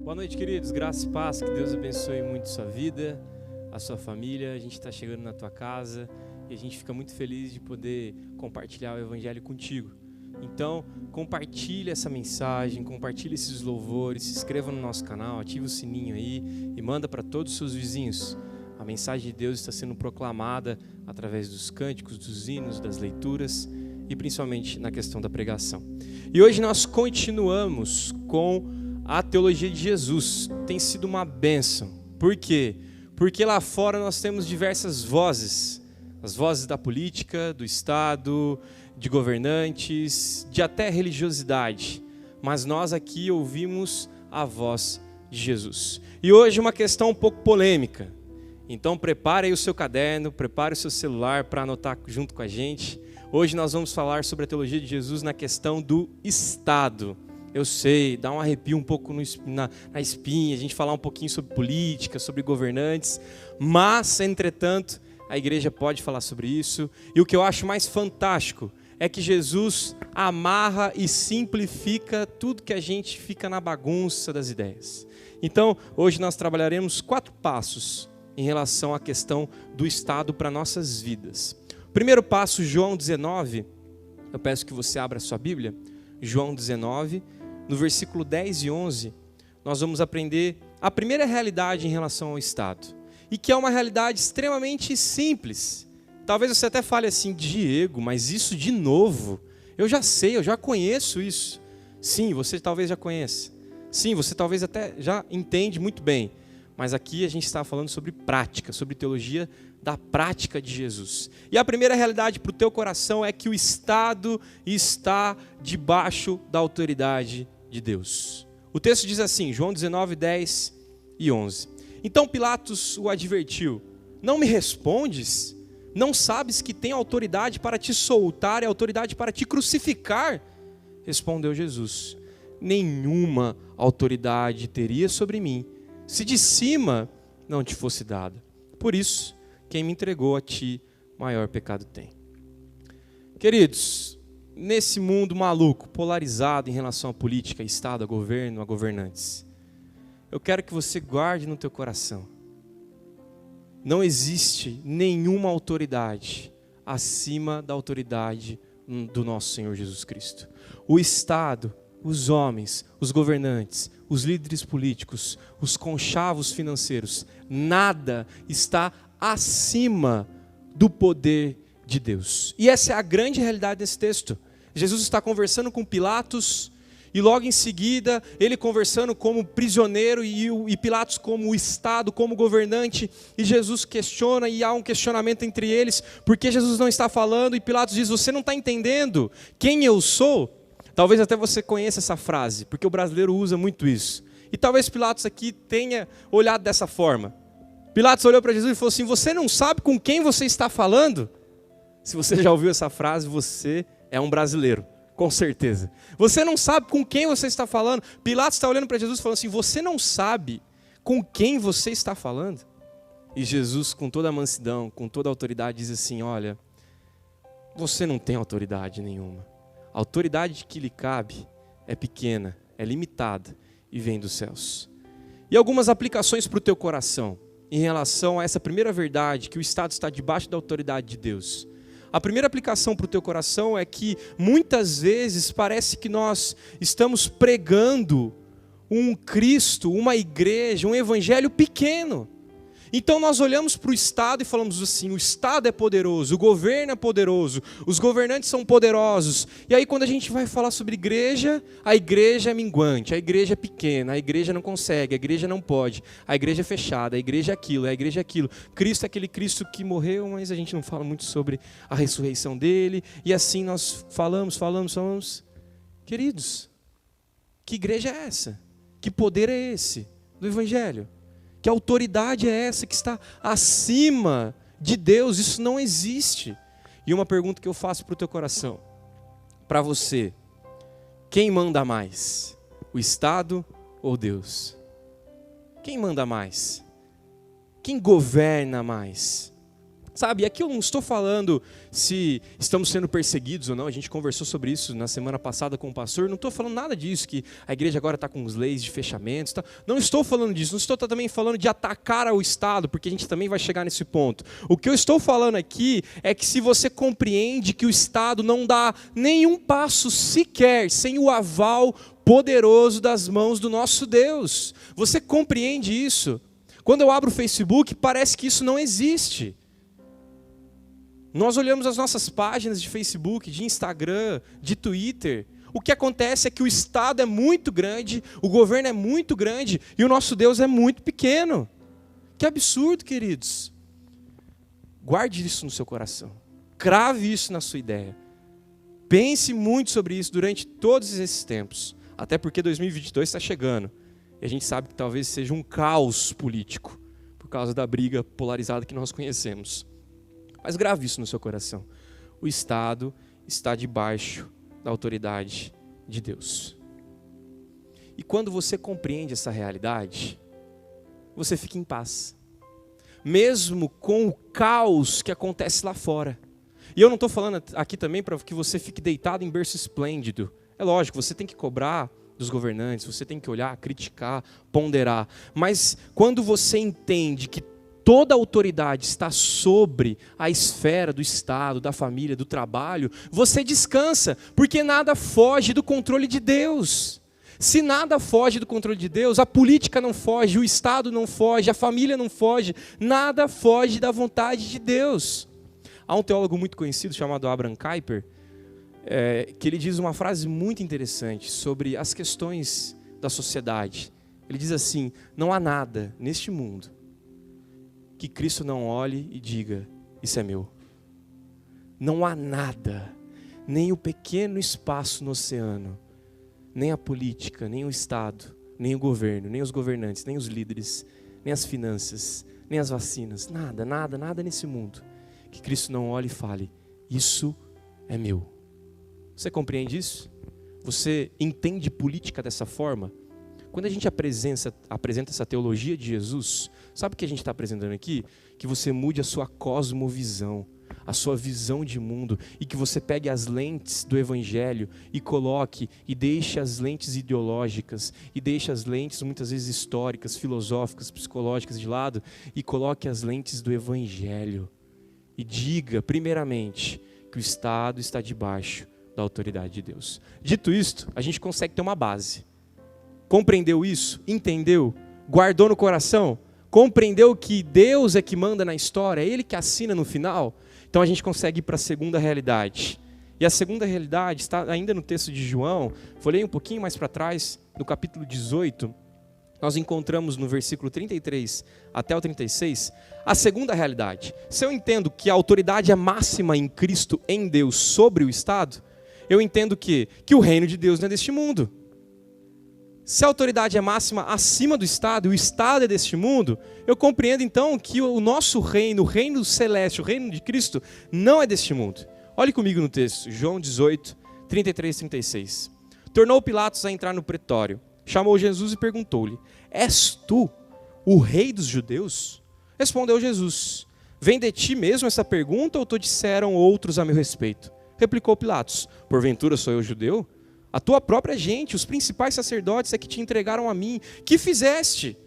Boa noite, queridos. Graça e paz. Que Deus abençoe muito a sua vida, a sua família. A gente está chegando na tua casa e a gente fica muito feliz de poder compartilhar o Evangelho contigo. Então, compartilhe essa mensagem, compartilhe esses louvores, se inscreva no nosso canal, ative o sininho aí e manda para todos os seus vizinhos. A mensagem de Deus está sendo proclamada através dos cânticos, dos hinos, das leituras e principalmente na questão da pregação. E hoje nós continuamos com a teologia de Jesus. Tem sido uma bênção. Por quê? Porque lá fora nós temos diversas vozes. As vozes da política, do Estado, de governantes, de até religiosidade. Mas nós aqui ouvimos a voz de Jesus. E hoje uma questão um pouco polêmica. Então prepare aí o seu caderno, prepare o seu celular para anotar junto com a gente. Hoje nós vamos falar sobre a teologia de Jesus na questão do Estado. Eu sei, dá um arrepio um pouco na espinha, a gente falar um pouquinho sobre política, sobre governantes, mas, entretanto, a igreja pode falar sobre isso. E o que eu acho mais fantástico é que Jesus amarra e simplifica tudo que a gente fica na bagunça das ideias. Então, hoje nós trabalharemos 4 passos em relação à questão do Estado para nossas vidas. O primeiro passo, João 19, eu peço que você abra a sua Bíblia, João 19, no versículo 10 e 11, nós vamos aprender a primeira realidade em relação ao Estado, e que é uma realidade extremamente simples. Talvez você até fale assim, Diego, mas isso de novo? Eu já sei, eu já conheço isso. Sim, você talvez já conheça. Sim, você talvez até já entende muito bem. Mas aqui a gente está falando sobre prática, sobre teologia da prática de Jesus. E a primeira realidade para o teu coração é que o Estado está debaixo da autoridade de Deus. O texto diz assim, João 19, 10 e 11. Então Pilatos o advertiu, não me respondes? Não sabes que tenho autoridade para te soltar e autoridade para te crucificar? Respondeu Jesus, nenhuma autoridade teria sobre mim, se de cima não te fosse dada. Por isso, quem me entregou a ti, maior pecado tem. Queridos, nesse mundo maluco, polarizado em relação à política, a Estado, a governo, a governantes, eu quero que você guarde no teu coração. Não existe nenhuma autoridade acima da autoridade do nosso Senhor Jesus Cristo. O Estado, os homens, os governantes, os líderes políticos, os conchavos financeiros, nada está acima do poder de Deus. E essa é a grande realidade desse texto. Jesus está conversando com Pilatos e logo em seguida ele conversando como prisioneiro e Pilatos como o Estado, como governante, e Jesus questiona e há um questionamento entre eles, porque Jesus não está falando e Pilatos diz, você não está entendendo quem eu sou? Talvez até você conheça essa frase, porque o brasileiro usa muito isso. E talvez Pilatos aqui tenha olhado dessa forma. Pilatos olhou para Jesus e falou assim, você não sabe com quem você está falando? Se você já ouviu essa frase, você é um brasileiro, com certeza. Você não sabe com quem você está falando? Pilatos está olhando para Jesus e falando assim, você não sabe com quem você está falando? E Jesus, com toda a mansidão, com toda a autoridade, diz assim, olha, você não tem autoridade nenhuma. A autoridade que lhe cabe é pequena, é limitada e vem dos céus. E algumas aplicações para o teu coração em relação a essa primeira verdade, que o Estado está debaixo da autoridade de Deus. A primeira aplicação para o teu coração é que muitas vezes parece que nós estamos pregando um Cristo, uma igreja, um evangelho pequeno. Então nós olhamos para o Estado e falamos assim, o Estado é poderoso, o governo é poderoso, os governantes são poderosos. E aí quando a gente vai falar sobre igreja, a igreja é minguante, a igreja é pequena, a igreja não consegue, a igreja não pode, a igreja é fechada, a igreja é aquilo, a igreja é aquilo. Cristo é aquele Cristo que morreu, mas a gente não fala muito sobre a ressurreição dele. E assim nós falamos. Queridos, que igreja é essa? Que poder é esse do evangelho? Que autoridade é essa que está acima de Deus? Isso não existe. E uma pergunta que eu faço para o teu coração, para você, quem manda mais? O Estado ou Deus? Quem manda mais? Quem governa mais? Sabe, e aqui eu não estou falando se estamos sendo perseguidos ou não, a gente conversou sobre isso na semana passada com o pastor, não estou falando nada disso, que a igreja agora está com os leis de fechamentos, tá? Não estou falando disso, não estou também falando de atacar ao Estado, porque a gente também vai chegar nesse ponto. O que eu estou falando aqui é que se você compreende que o Estado não dá nenhum passo sequer sem o aval poderoso das mãos do nosso Deus, você compreende isso? Quando eu abro o Facebook, parece que isso não existe. Nós olhamos as nossas páginas de Facebook, de Instagram, de Twitter. O que acontece é que o Estado é muito grande, o governo é muito grande e o nosso Deus é muito pequeno. Que absurdo, queridos. Guarde isso no seu coração. Crave isso na sua ideia. Pense muito sobre isso durante todos esses tempos. Até porque 2022 está chegando. E a gente sabe que talvez seja um caos político, por causa da briga polarizada que nós conhecemos. Mas grave isso no seu coração. O Estado está debaixo da autoridade de Deus. E quando você compreende essa realidade, você fica em paz. Mesmo com o caos que acontece lá fora. E eu não estou falando aqui também para que você fique deitado em berço esplêndido. É lógico, você tem que cobrar dos governantes, você tem que olhar, criticar, ponderar. Mas quando você entende que toda a autoridade está sobre a esfera do Estado, da família, do trabalho, você descansa, porque nada foge do controle de Deus. Se nada foge do controle de Deus, a política não foge, o Estado não foge, a família não foge, nada foge da vontade de Deus. Há um teólogo muito conhecido chamado Abraham Kuyper, que ele diz uma frase muito interessante sobre as questões da sociedade. Ele diz assim: não há nada neste mundo que Cristo não olhe e diga, isso é meu. Não há nada, nem o pequeno espaço no oceano, nem a política, nem o Estado, nem o governo, nem os governantes, nem os líderes, nem as finanças, nem as vacinas, nada nesse mundo, que Cristo não olhe e fale, isso é meu. Você compreende isso? Você entende política dessa forma? Quando a gente apresenta essa teologia de Jesus, sabe o que a gente está apresentando aqui? Que você mude a sua cosmovisão, a sua visão de mundo, e que você pegue as lentes do Evangelho e coloque, e deixe as lentes ideológicas, e deixe as lentes muitas vezes históricas, filosóficas, psicológicas de lado, e coloque as lentes do Evangelho. E diga, primeiramente, que o Estado está debaixo da autoridade de Deus. Dito isto, a gente consegue ter uma base. Compreendeu isso? Entendeu? Guardou no coração? Compreendeu que Deus é que manda na história? É Ele que assina no final? Então a gente consegue ir para a segunda realidade. E a segunda realidade está ainda no texto de João. Folhei um pouquinho mais para trás, no capítulo 18. Nós encontramos no versículo 33 até o 36, a segunda realidade. Se eu entendo que a autoridade é máxima em Cristo, em Deus, sobre o Estado, eu entendo que o reino de Deus não é deste mundo. Se a autoridade é máxima acima do Estado, e o Estado é deste mundo, eu compreendo então que o nosso reino, o reino celeste, o reino de Cristo, não é deste mundo. Olhe comigo no texto, João 18, 33 e 36. Tornou Pilatos a entrar no pretório, chamou Jesus e perguntou-lhe, és tu o rei dos judeus? Respondeu Jesus, vem de ti mesmo essa pergunta ou te disseram outros a meu respeito? Replicou Pilatos, porventura sou eu judeu? A tua própria gente, os principais sacerdotes é que te entregaram a mim. Que fizeste?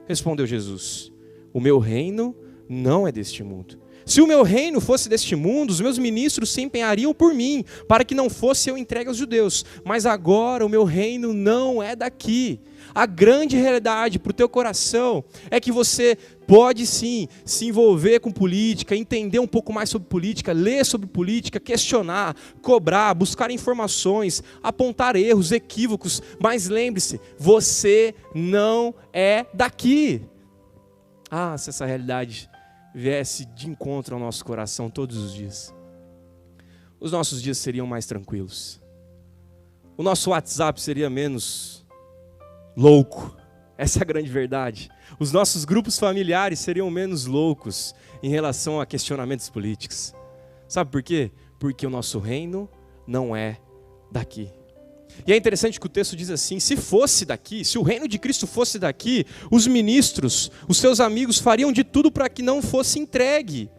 Respondeu Jesus. O meu reino não é deste mundo. Se o meu reino fosse deste mundo, os meus ministros se empenhariam por mim, para que não fosse eu entregue aos judeus. Mas agora o meu reino não é daqui. A grande realidade para o teu coração é que você pode sim se envolver com política, entender um pouco mais sobre política, ler sobre política, questionar, cobrar, buscar informações, apontar erros, equívocos, mas lembre-se, você não é daqui. Ah, se essa realidade viesse de encontro ao nosso coração todos os dias, os nossos dias seriam mais tranquilos. O nosso WhatsApp seria menos louco. Essa é a grande verdade. Os nossos grupos familiares seriam menos loucos em relação a questionamentos políticos. Sabe por quê? Porque o nosso reino não é daqui. E é interessante que o texto diz assim, se fosse daqui, se o reino de Cristo fosse daqui, os ministros, os seus amigos fariam de tudo para que não fosse entregue.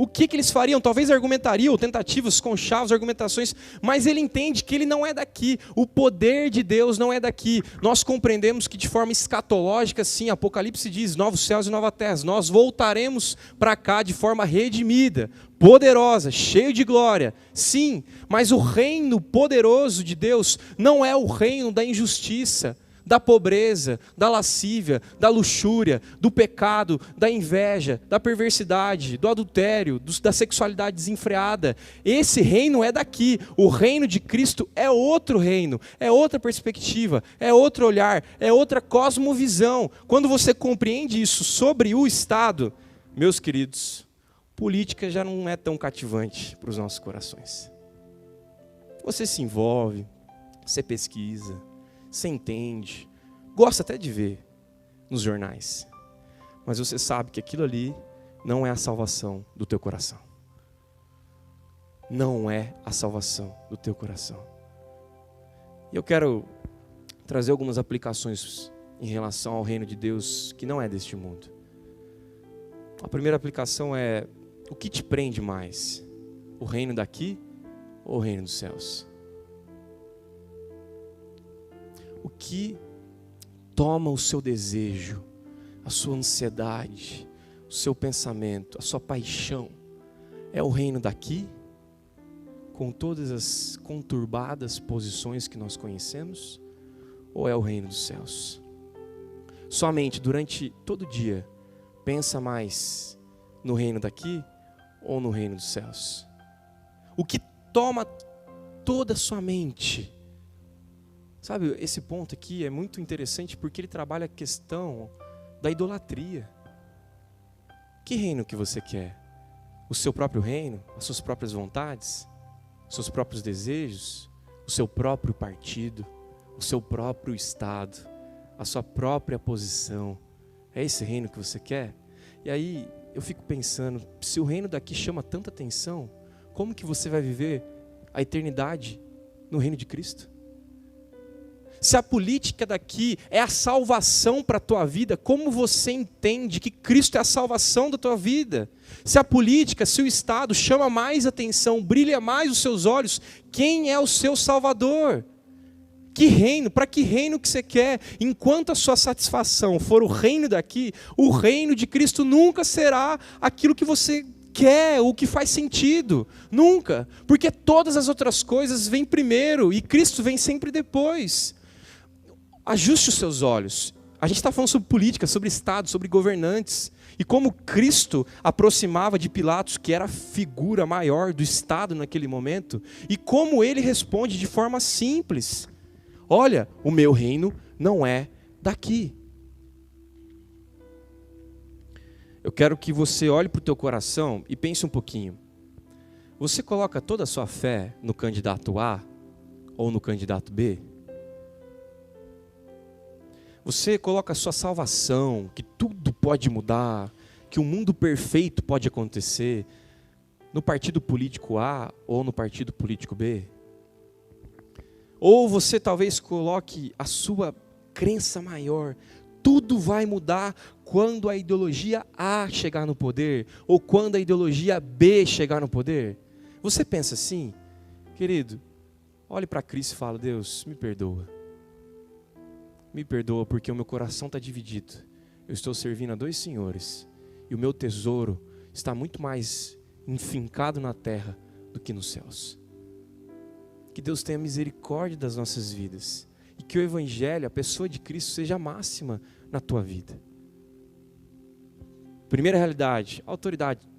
O que eles fariam? Talvez argumentariam, tentativas, conchavos, argumentações, mas ele entende que ele não é daqui. O poder de Deus não é daqui. Nós compreendemos que de forma escatológica, sim, Apocalipse diz, novos céus e nova terra. Nós voltaremos para cá de forma redimida, poderosa, cheio de glória. Sim, mas o reino poderoso de Deus não é o reino da injustiça, da pobreza, da lascívia, da luxúria, do pecado, da inveja, da perversidade, do adultério, da sexualidade desenfreada. Esse reino é daqui. O reino de Cristo é outro reino, é outra perspectiva, é outro olhar, é outra cosmovisão. Quando você compreende isso sobre o Estado, meus queridos, política já não é tão cativante para os nossos corações. Você se envolve, você pesquisa, você entende, gosta até de ver nos jornais, mas você sabe que aquilo ali não é a salvação do teu coração. Não é a salvação do teu coração. E eu quero trazer algumas aplicações em relação ao reino de Deus que não é deste mundo. A primeira aplicação é: o que te prende mais? O reino daqui ou o reino dos céus? O que toma o seu desejo, a sua ansiedade, o seu pensamento, a sua paixão? É o reino daqui, com todas as conturbadas posições que nós conhecemos? Ou é o reino dos céus? Somente durante todo o dia, pensa mais no reino daqui ou no reino dos céus? O que toma toda a sua mente? Sabe, esse ponto aqui é muito interessante porque ele trabalha a questão da idolatria. Que reino que você quer? O seu próprio reino? As suas próprias vontades? Os seus próprios desejos? O seu próprio partido? O seu próprio estado? A sua própria posição? É esse reino que você quer? E aí eu fico pensando, se o reino daqui chama tanta atenção, como que você vai viver a eternidade no reino de Cristo? Se a política daqui é a salvação para a tua vida, como você entende que Cristo é a salvação da tua vida? Se a política, se o Estado chama mais atenção, brilha mais os seus olhos, quem é o seu Salvador? Que reino? Para que reino que você quer? Enquanto a sua satisfação for o reino daqui, o reino de Cristo nunca será aquilo que você quer, o que faz sentido. Nunca. Porque todas as outras coisas vêm primeiro e Cristo vem sempre depois. Ajuste os seus olhos. A gente está falando sobre política, sobre Estado, sobre governantes. E como Cristo aproximava de Pilatos, que era a figura maior do Estado naquele momento, e como ele responde de forma simples: olha, o meu reino não é daqui. Eu quero que você olhe para o teu coração e pense um pouquinho. Você coloca toda a sua fé no candidato A ou no candidato B? Você coloca a sua salvação, que tudo pode mudar, que um mundo perfeito pode acontecer, no partido político A ou no partido político B? Ou você talvez coloque a sua crença maior, tudo vai mudar quando a ideologia A chegar no poder, ou quando a ideologia B chegar no poder? Você pensa assim? Querido, olhe para Cristo e fala: Deus, me perdoa. Me perdoa porque o meu coração está dividido. Eu estou servindo a dois senhores. E o meu tesouro está muito mais enfincado na terra do que nos céus. Que Deus tenha misericórdia das nossas vidas. E que o Evangelho, a pessoa de Cristo, seja a máxima na tua vida. Primeira realidade, a autoridade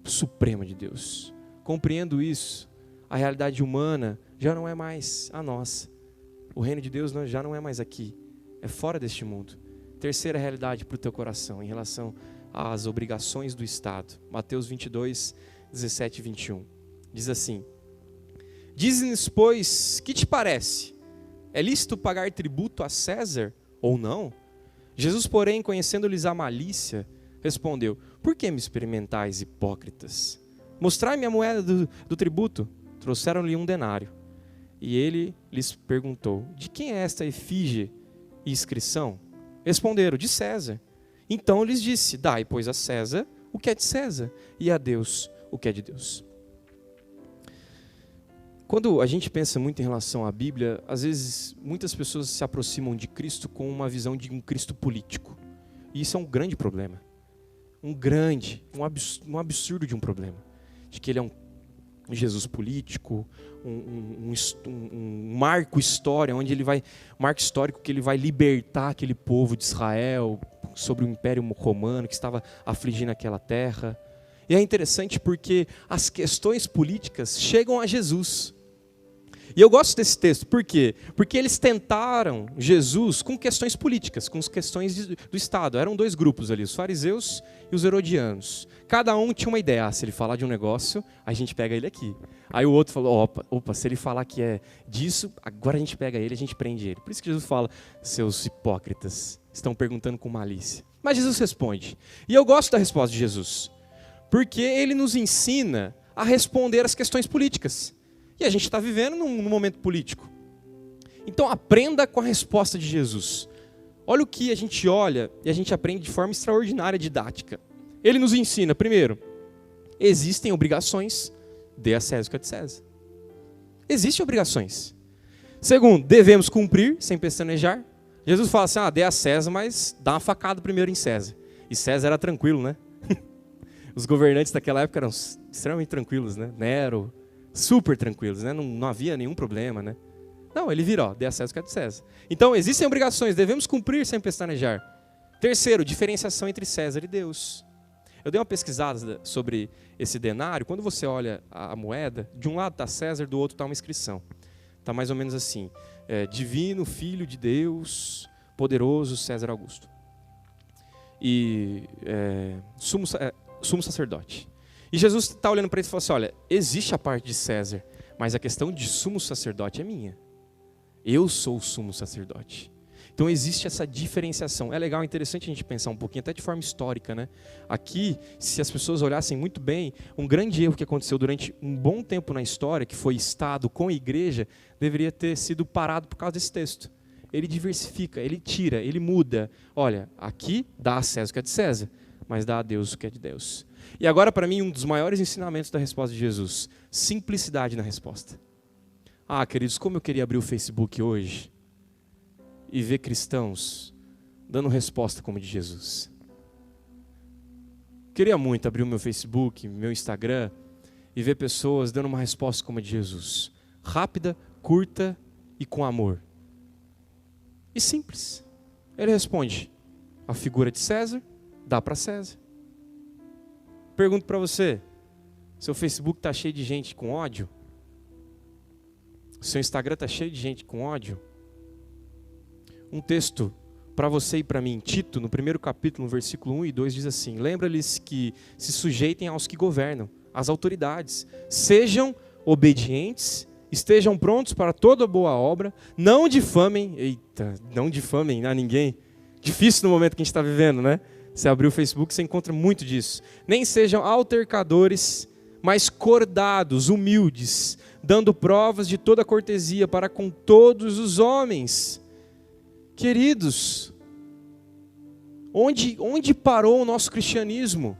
suprema de Deus. Compreendo isso. A realidade humana já não é mais a nossa. O reino de Deus já não é mais aqui. É fora deste mundo. Terceira realidade para o teu coração, em relação às obrigações do Estado. Mateus 22, 17 e 21. Diz assim: dize-nos, pois, que te parece? É lícito pagar tributo a César ou não? Jesus, porém, conhecendo-lhes a malícia, respondeu: por que me experimentais, hipócritas? Mostrai-me a moeda do tributo. Trouxeram-lhe um denário. E ele lhes perguntou: de quem é esta efígie e inscrição? Responderam: de César. Então lhes disse: dai, pois, a César o que é de César, e a Deus o que é de Deus. Quando a gente pensa muito em relação à Bíblia, às vezes muitas pessoas se aproximam de Cristo com uma visão de um Cristo político. E isso é um grande problema. Um absurdo de um problema. De que ele é um Jesus político, um marco histórico, marco histórico que ele vai libertar aquele povo de Israel sobre o Império Romano que estava afligindo aquela terra. E é interessante porque as questões políticas chegam a Jesus. E eu gosto desse texto, por quê? Porque eles tentaram Jesus com questões políticas, com as questões do Estado. Eram dois grupos ali, os fariseus e os herodianos. Cada um tinha uma ideia, se ele falar de um negócio, a gente pega ele aqui. Aí o outro falou, opa, se ele falar que é disso, agora a gente pega ele, a gente prende ele. Por isso que Jesus fala, seus hipócritas, estão perguntando com malícia. Mas Jesus responde. E eu gosto da resposta de Jesus, porque ele nos ensina a responder às questões políticas. E a gente está vivendo num momento político. Então aprenda com a resposta de Jesus. Olha o que a gente olha e a gente aprende de forma extraordinária, didática. Ele nos ensina, primeiro, existem obrigações, dê a César o que é de César. Existem obrigações. Segundo, devemos cumprir sem pestanejar. Jesus fala assim, dê a César, mas dá uma facada primeiro em César. E César era tranquilo, né? Os governantes daquela época eram extremamente tranquilos, né? Nero, super tranquilos, né? Não havia nenhum problema, né? Não, ele vira, dê a César o que é de César. Então, existem obrigações, devemos cumprir sem pestanejar. Terceiro, diferenciação entre César e Deus. Eu dei uma pesquisada sobre esse denário. Quando você olha a moeda, de um lado está César, do outro está uma inscrição. Está mais ou menos assim, divino, filho de Deus, poderoso César Augusto. E sumo sacerdote. E Jesus está olhando para ele e fala assim, olha, existe a parte de César, mas a questão de sumo sacerdote é minha. Eu sou o sumo sacerdote. Então existe essa diferenciação. É legal, interessante a gente pensar um pouquinho, até de forma histórica, né? Aqui, se as pessoas olhassem muito bem, um grande erro que aconteceu durante um bom tempo na história, que foi Estado com a igreja, deveria ter sido parado por causa desse texto. Ele diversifica, ele tira, ele muda. Olha, aqui dá a César o que é de César, mas dá a Deus o que é de Deus. E agora, para mim, um dos maiores ensinamentos da resposta de Jesus, simplicidade na resposta. Queridos, como eu queria abrir o Facebook hoje e ver cristãos dando resposta como a de Jesus. Queria muito abrir o meu Facebook, meu Instagram e ver pessoas dando uma resposta como a de Jesus. Rápida, curta e com amor. E simples. Ele responde, a figura de César, dá para César. Pergunto para você, seu Facebook está cheio de gente com ódio? Seu Instagram está cheio de gente com ódio? Um texto para você e para mim, Tito, no primeiro capítulo, no versículo 1 e 2, diz assim, lembra-lhes que se sujeitem aos que governam, às autoridades, sejam obedientes, estejam prontos para toda boa obra, não difamem a ninguém. Difícil no momento que a gente está vivendo, né? Você abrir o Facebook, você encontra muito disso. Nem sejam altercadores, mas cordados, humildes, dando provas de toda cortesia para com todos os homens. Queridos, onde parou o nosso cristianismo?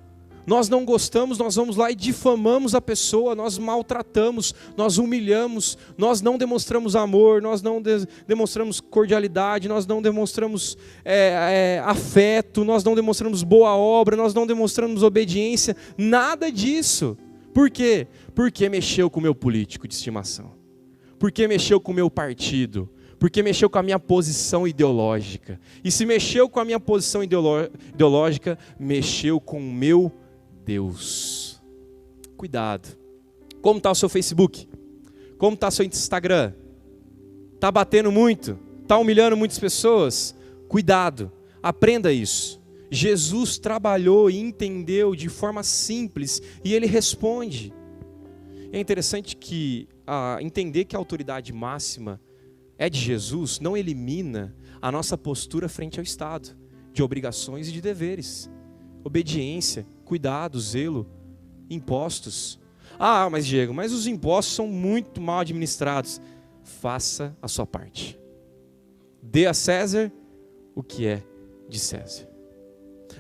Nós não gostamos, nós vamos lá e difamamos a pessoa, nós maltratamos, nós humilhamos, nós não demonstramos amor, nós não demonstramos cordialidade, nós não demonstramos afeto, nós não demonstramos boa obra, nós não demonstramos obediência, nada disso. Por quê? Porque mexeu com o meu político de estimação, porque mexeu com o meu partido, porque mexeu com a minha posição ideológica. E se mexeu com a minha posição ideológica, mexeu com o meu Deus. Cuidado. Como está o seu Facebook? Como está o seu Instagram? Está batendo muito? Está humilhando muitas pessoas? Cuidado. Aprenda isso. Jesus trabalhou e entendeu de forma simples e ele responde. É interessante que entender que a autoridade máxima é de Jesus não elimina a nossa postura frente ao Estado, de obrigações e de deveres. Obediência, cuidado, zelo, impostos. Mas Diego, mas os impostos são muito mal administrados. Faça a sua parte. Dê a César o que é de César.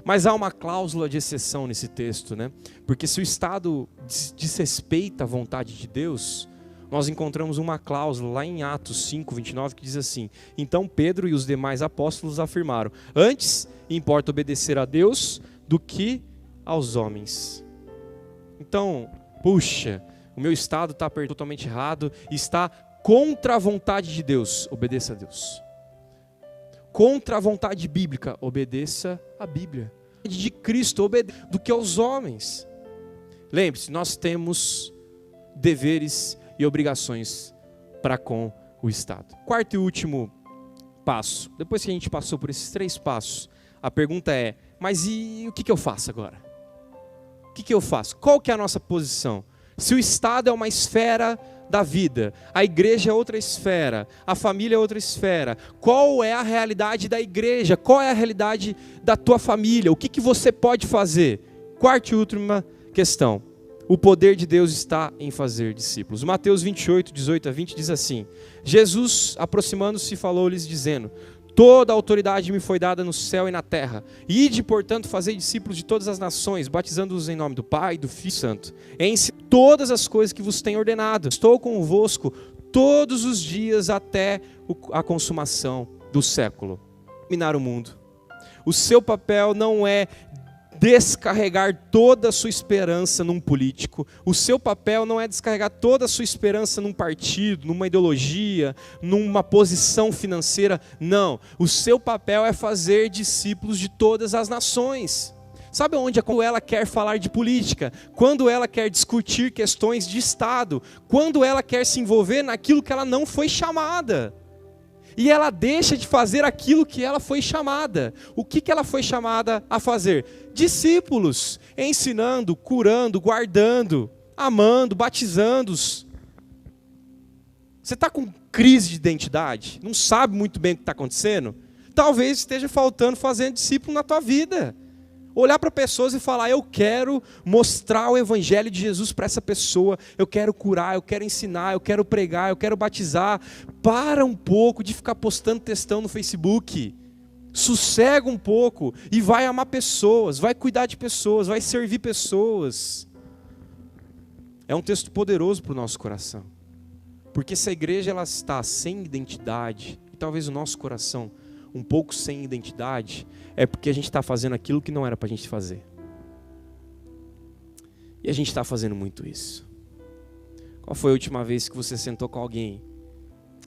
Mas há uma cláusula de exceção nesse texto, né? Porque se o Estado desrespeita a vontade de Deus, nós encontramos uma cláusula lá em Atos 5, 29, que diz assim: então Pedro e os demais apóstolos afirmaram: antes importa obedecer a Deus do que aos homens. Então, puxa, o meu Estado está totalmente errado e está contra a vontade de Deus. Obedeça a Deus. Contra a vontade bíblica, obedeça a Bíblia. De Cristo, obedeça do que aos homens. Lembre-se, nós temos deveres e obrigações para com o Estado. Quarto e último passo. Depois que a gente passou por esses 3 passos, a pergunta é: mas e o que eu faço agora? O que eu faço? Qual que é a nossa posição? Se o Estado é uma esfera da vida, a igreja é outra esfera, a família é outra esfera, qual é a realidade da igreja? Qual é a realidade da tua família? O que você pode fazer? Quarta e última questão. O poder de Deus está em fazer discípulos. Mateus 28, 18 a 20 diz assim: Jesus, aproximando-se, falou-lhes dizendo: toda a autoridade me foi dada no céu e na terra. Ide, portanto, fazer discípulos de todas as nações, batizando-os em nome do Pai, do Filho e do Santo. Ensine todas as coisas que vos tenho ordenado. Estou convosco todos os dias até a consumação do século. Dominar o mundo. O seu papel não é descarregar toda a sua esperança num político. O seu papel não é descarregar toda a sua esperança num partido, numa ideologia, numa posição financeira. Não. O seu papel é fazer discípulos de todas as nações. Sabe onde quando ela quer falar de política? Quando ela quer discutir questões de Estado. Quando ela quer se envolver naquilo que ela não foi chamada. E ela deixa de fazer aquilo que ela foi chamada. O que ela foi chamada a fazer? Discípulos, ensinando, curando, guardando, amando, batizando-os. Você está com crise de identidade? Não sabe muito bem o que está acontecendo? Talvez esteja faltando fazer discípulo na tua vida. Olhar para pessoas e falar: eu quero mostrar o evangelho de Jesus para essa pessoa, eu quero curar, eu quero ensinar, eu quero pregar, eu quero batizar. Para um pouco de ficar postando textão no Facebook. Sossega um pouco e vai amar pessoas, vai cuidar de pessoas, vai servir pessoas. É um texto poderoso para o nosso coração. Porque se a igreja ela está sem identidade, e talvez o nosso coração um pouco sem identidade, é porque a gente está fazendo aquilo que não era para a gente fazer. E a gente está fazendo muito isso. Qual foi a última vez que você sentou com alguém?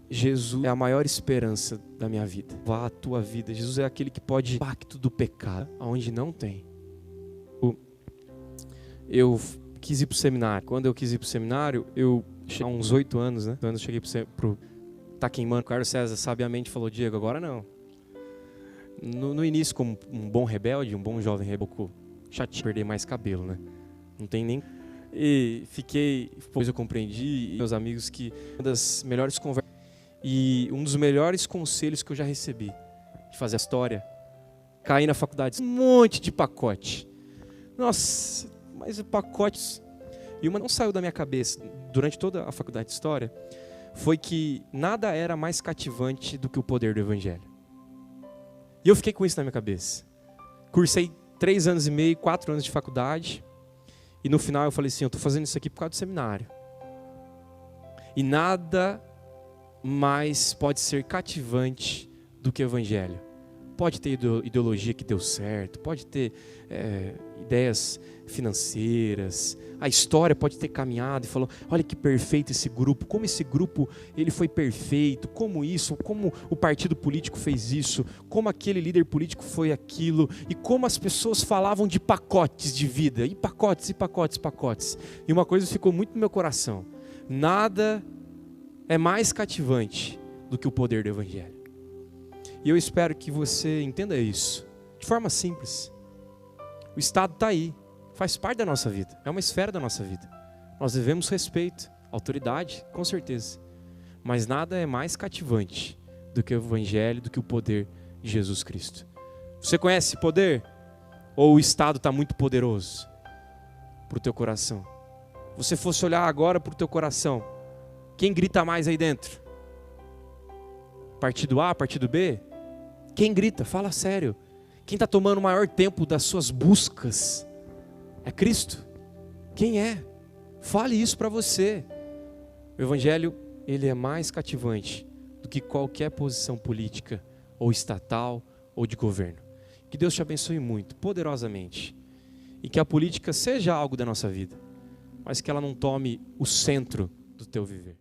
Jesus é a maior esperança da minha vida. Vá a tua vida. Jesus é aquele que pode pacto do pecado, onde não tem. Eu quis ir para o seminário. Quando eu quis ir para o seminário, eu cheguei há uns 8 anos, né? Eu cheguei para o Tá Queimando. O Carlos César sabiamente falou: Diego, agora não. No início, como um bom rebelde, um bom jovem rebelde, chateado, perder mais cabelo, né? Não tem nem... E depois eu compreendi, meus amigos, que uma das melhores conversas e um dos melhores conselhos que eu já recebi de fazer a história, cair na faculdade, um monte de pacote. Nossa, mas pacotes... E uma não saiu da minha cabeça durante toda a faculdade de história, foi que nada era mais cativante do que o poder do evangelho. E eu fiquei com isso na minha cabeça. Cursei 3 anos e meio, 4 anos de faculdade. E no final eu falei assim: eu estou fazendo isso aqui por causa do seminário. E nada mais pode ser cativante do que o evangelho. Pode ter ideologia que deu certo, pode ter ideias financeiras, a história pode ter caminhado e falou: olha que perfeito esse grupo, como esse grupo ele foi perfeito, como isso, como o partido político fez isso, como aquele líder político foi aquilo, e como as pessoas falavam de pacotes de vida, e pacotes, e pacotes, pacotes. E uma coisa ficou muito no meu coração: nada é mais cativante do que o poder do evangelho. E eu espero que você entenda isso, de forma simples. O Estado está aí, faz parte da nossa vida, é uma esfera da nossa vida. Nós devemos respeito, autoridade, com certeza. Mas nada é mais cativante do que o evangelho, do que o poder de Jesus Cristo. Você conhece esse poder? Ou o Estado está muito poderoso para o teu coração? Você fosse olhar agora para o teu coração, quem grita mais aí dentro? Partido A, partido B? Quem grita? Fala sério. Quem está tomando o maior tempo das suas buscas é Cristo. Quem é? Fale isso para você. O Evangelho, ele é mais cativante do que qualquer posição política, ou estatal, ou de governo. Que Deus te abençoe muito, poderosamente. E que a política seja algo da nossa vida, mas que ela não tome o centro do teu viver.